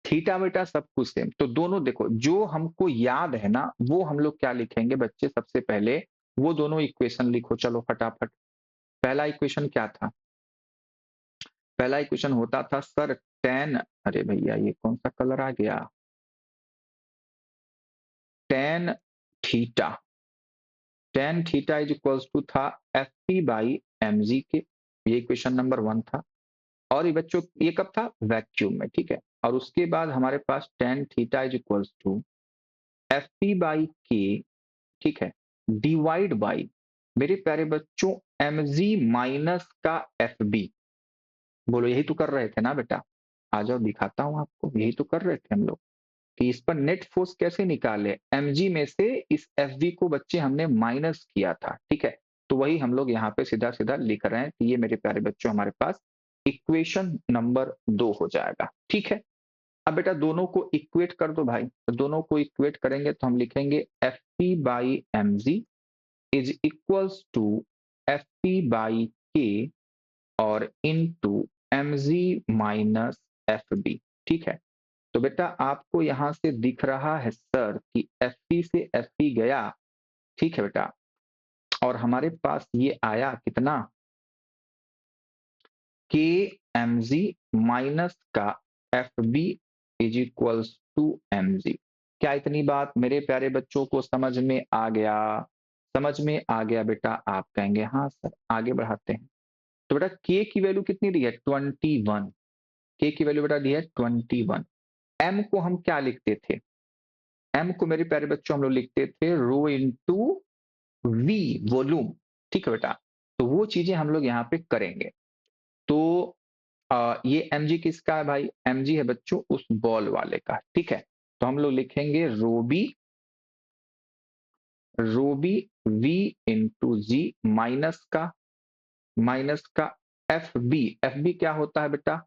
थीटा बेटा सब कुछ सेम, तो दोनों देखो जो हमको याद है ना वो हम लोग क्या लिखेंगे बच्चे, सबसे पहले वो दोनों इक्वेशन लिखो चलो फटाफट। पहला इक्वेशन क्या था, पहला इक्वेशन होता था सर टेन, अरे भैया ये कौन सा कलर आ गया, tan theta, tan theta is equals to था F P by M G K, ये इक्वेशन नंबर 1 था। और ये बच्चों ये कब था, वैक्यूम में, ठीक है। और उसके बाद हमारे पास tan theta is equals to F P by K, ठीक है, डिवाइड बाई मेरे प्यारे बच्चों एम जी माइनस का एफ बी। बोलो यही तो कर रहे थे ना बेटा, आ जाओ दिखाता हूं आपको, यही तो कर रहे थे हम लोग कि इस पर नेट फोर्स कैसे निकाले, एमजी में से इस एफ बी को बच्चे हमने माइनस किया था, ठीक है। तो वही हम लोग यहाँ पे सीधा सीधा लिख रहे हैं कि ये मेरे प्यारे बच्चों हमारे पास इक्वेशन नंबर 2 हो जाएगा, ठीक है। अब बेटा दोनों को इक्वेट कर दो भाई, तो दोनों को इक्वेट करेंगे तो हम लिखेंगे F P by M G is equals to F P by के और into M G minus F B, ठीक है। तो बेटा आपको यहां से दिख रहा है सर कि एफ पी से एफ पी गया, ठीक है बेटा, और हमारे पास ये आया कितना, के एम जी माइनस का F B is equals to M G. क्या इतनी बात मेरे प्यारे बच्चों को समझ में आ गया, समझ में आ गया बेटा, आप कहेंगे हाँ सर। आगे बढ़ाते हैं। तो बेटा के की वैल्यू कितनी दी है, 21, के की वैल्यू बेटा दी है 21। एम को हम क्या लिखते थे, एम को मेरे प्यारे बच्चों हम लोग लिखते थे रो इंटू वी वॉल्यूम, ठीक है बेटा। तो वो चीजें हम लोग यहाँ पे करेंगे। तो ये एम जी किसका है भाई, एम जी है बच्चों उस बॉल वाले का, ठीक है। तो हम लोग लिखेंगे रोबी, रोबी वी इंटू जी माइनस का एफ बी क्या होता है बेटा,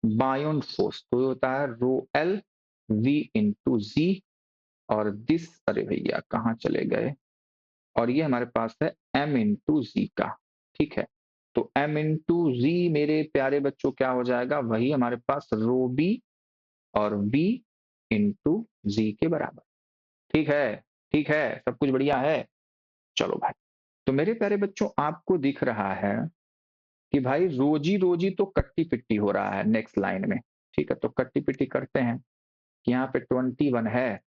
बायोन फोर्स, तो ये होता है रो एल वी इंटू जी। और दिस, अरे भैया कहाँ चले गए, और ये हमारे पास है m इंटू जी का, ठीक है। तो m इंटू जी मेरे प्यारे बच्चों क्या हो जाएगा, वही हमारे पास रो बी और b इंटू जी के बराबर, ठीक है। ठीक है, सब कुछ बढ़िया है। चलो भाई, तो मेरे प्यारे बच्चों आपको दिख रहा है कि भाई रोजी रोजी तो कट्टी पिट्टी हो रहा है नेक्स्ट लाइन में, ठीक है। तो कट्टी पिट्टी करते हैं कि यहाँ पे 21 है,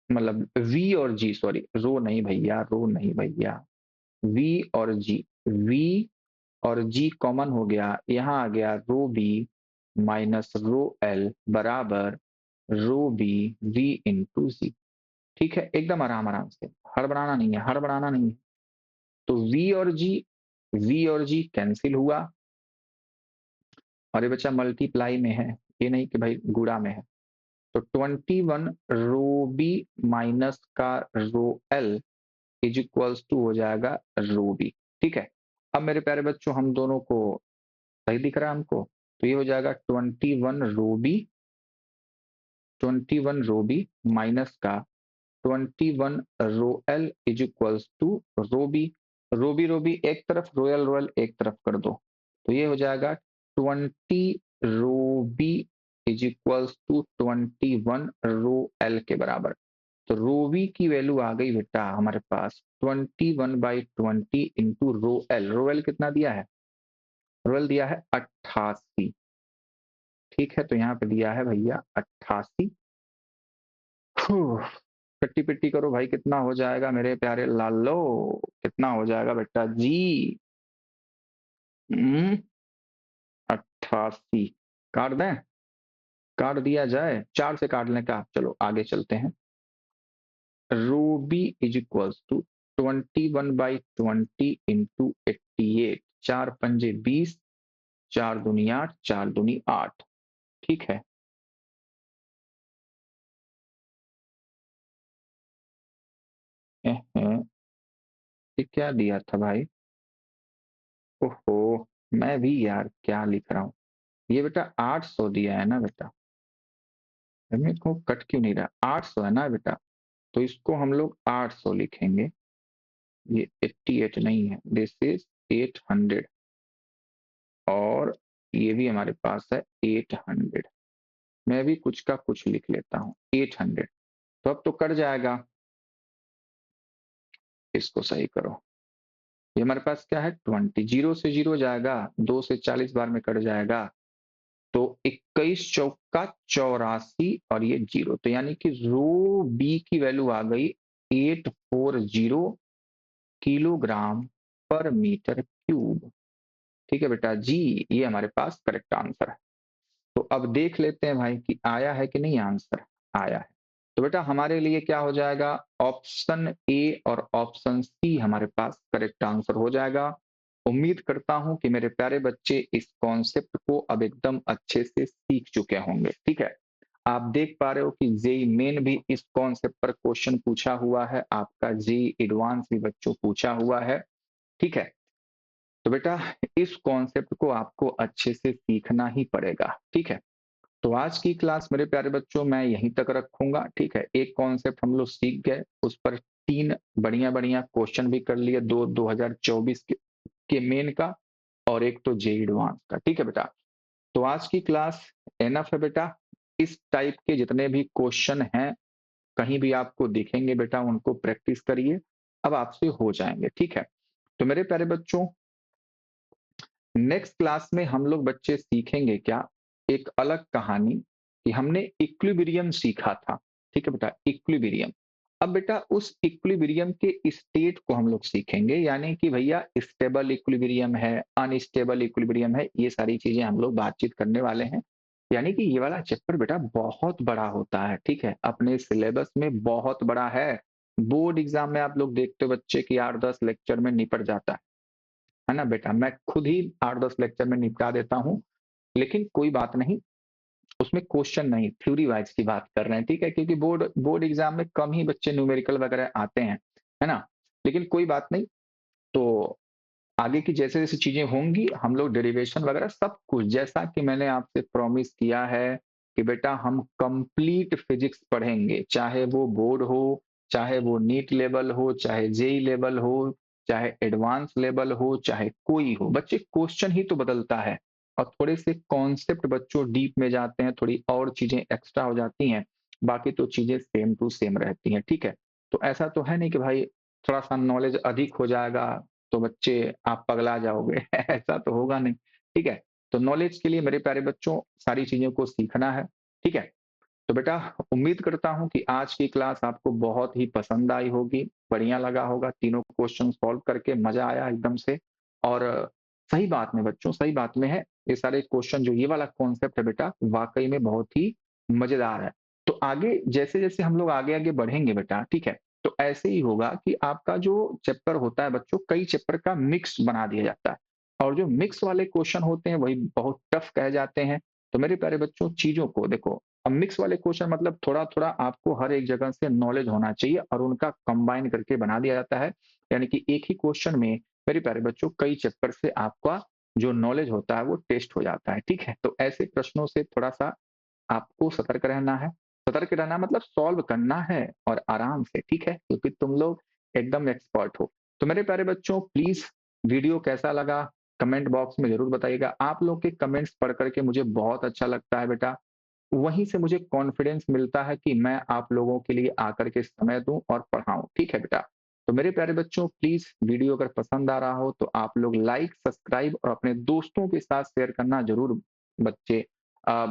मतलब v और g, सॉरी रो नहीं भैया, रो नहीं भैया, v और g, v और g कॉमन हो गया, यहाँ आ गया रो बी माइनस रो एल बराबर रो बी v इंटू जी, ठीक है। एकदम आराम आराम से, हड़बड़ाना नहीं है, हड़बड़ाना नहीं है। तो v और g कैंसिल हुआ, और ये बच्चा मल्टीप्लाई में है, ये नहीं कि भाई गुणा में है। तो 21 रो बी माइनस का rho L is equals to हो जाएगा रो बी, ठीक है। अब मेरे प्यारे बच्चों हम दोनों को सही दिख रहा है हमको, तो ये हो जाएगा 21 रो बी माइनस का 21 rho L is equals to rho B एक तरफ, रोयल एक तरफ कर दो, तो ये हो जाएगा 20 rho B is equals to 21 rho L के बराबर। तो रो वी की वैल्यू आ गई बेटा हमारे पास 21/20 इंटू रो एल कितना दिया है, रो एल दिया है 88, ठीक है। तो यहाँ पे दिया है भैया 88। कट्टी-पिट्टी करो भाई, कितना हो जाएगा मेरे प्यारे लालो? कितना हो जाएगा बेटा जी? 88 काट दें? काट दिया जाए? 4 से काट लें क्या? चलो आगे चलते हैं। Rho B is equals to 21/20 into 88। 4 पंजे 20, 4 दूनी 8, 4 दूनी 8। ठीक है। ये क्या दिया था भाई? ओहो, मैं भी यार क्या लिख रहा हूँ। ये बेटा 800 दिया है ना बेटा? मेरे को कट क्यों नहीं रहा? 800 है ना बेटा? तो इसको हम लोग 800 लिखेंगे। ये 88 नहीं है, दिस इज 800। और ये भी हमारे पास है 800। मैं भी कुछ का कुछ लिख लेता हूँ 800। तो अब तो कट जाएगा, इसको सही करो। ये हमारे पास क्या है 20, जीरो से जीरो जाएगा, 2 से 40 बार में कट जाएगा। तो 21 चौका 84 और ये जीरो, तो यानी कि रो बी की वैल्यू आ गई 840 किलोग्राम पर मीटर क्यूब। ठीक है बेटा जी, ये हमारे पास करेक्ट आंसर है। तो अब देख लेते हैं भाई कि आया है कि नहीं आंसर। आया है। तो बेटा हमारे लिए क्या हो जाएगा? ऑप्शन ए और ऑप्शन सी हमारे पास करेक्ट आंसर हो जाएगा। उम्मीद करता हूं कि मेरे प्यारे बच्चे इस कॉन्सेप्ट को अब एकदम अच्छे से सीख चुके होंगे। ठीक है। आप देख पा रहे हो कि जेई मेन भी इस कॉन्सेप्ट पर क्वेश्चन पूछा हुआ है, आपका जेई एडवांस भी बच्चों पूछा हुआ है। ठीक है। तो बेटा इस कॉन्सेप्ट को आपको अच्छे से सीखना ही पड़ेगा। ठीक है। तो आज की क्लास मेरे प्यारे बच्चों मैं यहीं तक रखूंगा। ठीक है। एक कॉन्सेप्ट हम लोग सीख गए, उस पर 3 बढ़िया बढ़िया क्वेश्चन भी कर लिए, 2024 के मेन का और एक तो जेई एडवांस का। ठीक है बेटा। तो आज की क्लास एनफ है बेटा। इस टाइप के जितने भी क्वेश्चन हैं कहीं भी आपको दिखेंगे बेटा, उनको प्रैक्टिस करिए, अब आपसे हो जाएंगे। ठीक है। तो मेरे प्यारे बच्चों नेक्स्ट क्लास में हम लोग बच्चे सीखेंगे क्या, एक अलग कहानी कि हमने इक्विलिब्रियम सीखा था। ठीक है बेटा, इक्विलिब्रियम। अब बेटा उस इक्विलिब्रियम के स्टेट को हम लोग सीखेंगे, यानी कि भैया स्टेबल इक्विलिब्रियम है, अनस्टेबल इक्विलिब्रियम है, ये सारी चीजें हम लोग बातचीत करने वाले हैं। यानी कि ये वाला चैप्टर बेटा बहुत बड़ा होता है। ठीक है, अपने सिलेबस में बहुत बड़ा है। बोर्ड एग्जाम में आप लोग देखते हो बच्चे की 8-10 लेक्चर में निपट जाता है ना बेटा? मैं खुद ही 8-10 लेक्चर में निपटा देता हूँ, लेकिन कोई बात नहीं, उसमें क्वेश्चन नहीं, थ्योरी वाइज की बात कर रहे हैं। ठीक है, क्योंकि बोर्ड बोर्ड एग्जाम में कम ही बच्चे न्यूमेरिकल वगैरह आते हैं, है ना? लेकिन कोई बात नहीं। तो आगे की जैसे-जैसे चीजें होंगी, हम लोग डेरिवेशन वगैरह सब कुछ, जैसा कि मैंने आपसे प्रॉमिस किया है कि बेटा हम कंप्लीट फिजिक्स पढ़ेंगे, चाहे वो बोर्ड हो, चाहे वो नीट लेवल हो, चाहे जेई लेवल हो, चाहे एडवांस लेवल हो, चाहे कोई हो। बच्चे क्वेश्चन ही तो बदलता है और थोड़े से कॉन्सेप्ट बच्चों डीप में जाते हैं, थोड़ी और चीजें एक्स्ट्रा हो जाती हैं, बाकी तो चीजें सेम टू सेम रहती हैं। ठीक है। तो ऐसा तो है नहीं कि भाई थोड़ा सा नॉलेज अधिक हो जाएगा तो बच्चे आप पगला जाओगे ऐसा तो होगा नहीं। ठीक है। तो नॉलेज के लिए मेरे प्यारे बच्चों सारी चीजों को सीखना है। ठीक है। तो बेटा उम्मीद करता हूं कि आज की क्लास आपको बहुत ही पसंद आई होगी, बढ़िया लगा होगा, तीनों क्वेश्चन सॉल्व करके मजा आया एकदम से। और सही बात में बच्चों, सही बात में है, ये सारे क्वेश्चन जो ये वाला कॉन्सेप्ट है बेटा वाकई में बहुत ही मजेदार है। तो आगे जैसे जैसे हम लोग आगे आगे बढ़ेंगे बेटा, ठीक है, तो ऐसे ही होगा कि आपका जो चैप्टर होता है बच्चों, कई चैप्टर का मिक्स बना दिया जाता है और जो मिक्स वाले क्वेश्चन होते हैं वही बहुत टफ कहे जाते हैं। तो मेरे प्यारे बच्चों चीजों को देखो, अब मिक्स वाले क्वेश्चन मतलब थोड़ा-थोड़ा आपको हर एक जगह से नॉलेज होना चाहिए और उनका कंबाइन करके बना दिया जाता है। यानी कि एक ही क्वेश्चन में मेरे प्यारे बच्चों कई चैप्टर से आपका जो नॉलेज होता है वो टेस्ट हो जाता है। ठीक है? तो ऐसे प्रश्नों से थोड़ा-सा आपको सतर्क रहना है। सतर्क रहना मतलब सॉल्व करना है और आराम से, ठीक है? क्योंकि तुम लोग एकदम एक्सपर्ट हो। तो मेरे प्यारे बच्चों प्लीज़ वीडियो कैसा लगा कमेंट बॉक्स में ज़रूर बताइएगा। आप लोग के कमेंट्स पढ़ कर के मुझे बहुत अच्छा लगता है बेटा। वहीं से मुझे कॉन्फिडेंस मिलता है कि मैं आप लोगों के लिए आकर के समय दूं और पढ़ाऊं। ठीक है बेटा? तो मेरे प्यारे बच्चों प्लीज वीडियो अगर पसंद आ रहा हो तो आप लोग लाइक सब्सक्राइब और अपने दोस्तों के साथ शेयर करना जरूर बच्चे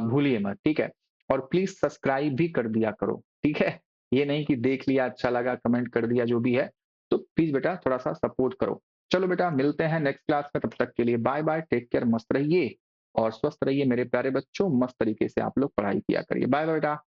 भूलिए मत। ठीक है? और प्लीज सब्सक्राइब भी कर दिया करो। ठीक है? ये नहीं कि देख लिया, अच्छा लगा, कमेंट कर दिया, जो भी है। तो प्लीज़ बेटा थोड़ा-सा सपोर्ट करो। चलो बेटा मिलते हैं नेक्स्ट क्लास में, तब तक के लिए बाय-बाय, टेक केयर, मस्त रहिए और स्वस्थ रहिए मेरे प्यारे बच्चों, मस्त तरीके से आप लोग पढ़ाई किया करिए। बाय-बाय बेटा।